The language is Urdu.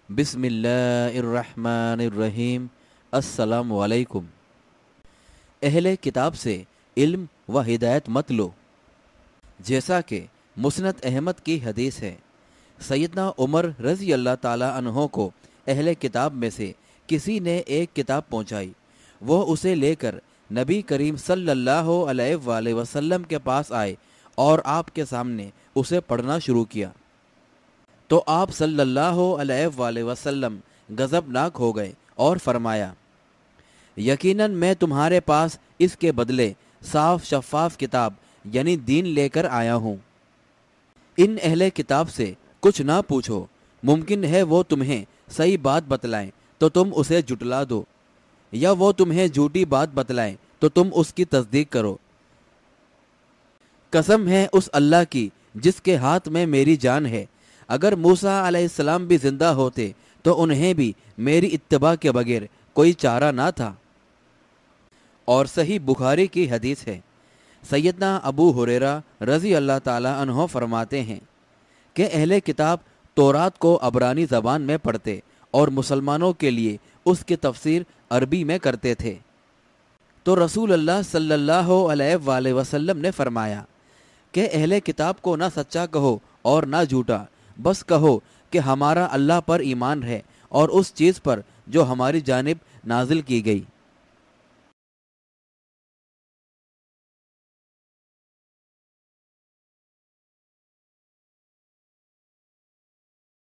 بسم اللہ الرحمن الرحیم۔ السلام علیکم۔ اہل کتاب سے علم و ہدایت مت لو۔ جیسا کہ مسند احمد کی حدیث ہے، سیدنا عمر رضی اللہ تعالیٰ عنہ کو اہل کتاب میں سے کسی نے ایک کتاب پہنچائی۔ وہ اسے لے کر نبی کریم صلی اللہ علیہ وآلہ وسلم کے پاس آئے اور آپ کے سامنے اسے پڑھنا شروع کیا تو آپ صلی اللہ علیہ وآلہ وسلم غضبناک ہو گئے اور فرمایا، یقیناً میں تمہارے پاس اس کے بدلے صاف شفاف کتاب یعنی دین لے کر آیا ہوں۔ ان اہل کتاب سے کچھ نہ پوچھو، ممکن ہے وہ تمہیں صحیح بات بتلائیں تو تم اسے جھٹلا دو، یا وہ تمہیں جھوٹی بات بتلائیں تو تم اس کی تصدیق کرو۔ قسم ہے اس اللہ کی جس کے ہاتھ میں میری جان ہے، اگر موسیٰ علیہ السلام بھی زندہ ہوتے تو انہیں بھی میری اتباع کے بغیر کوئی چارہ نہ تھا۔ اور صحیح بخاری کی حدیث ہے، سیدنا ابو ہریرہ رضی اللہ تعالی عنہ فرماتے ہیں کہ اہل کتاب تورات کو عبرانی زبان میں پڑھتے اور مسلمانوں کے لیے اس کی تفسیر عربی میں کرتے تھے۔ تو رسول اللہ صلی اللہ علیہ وآلہ وسلم نے فرمایا کہ اہل کتاب کو نہ سچا کہو اور نہ جھوٹا، بس کہو کہ ہمارا اللہ پر ایمان ہے اور اس چیز پر جو ہماری جانب نازل کی گئی۔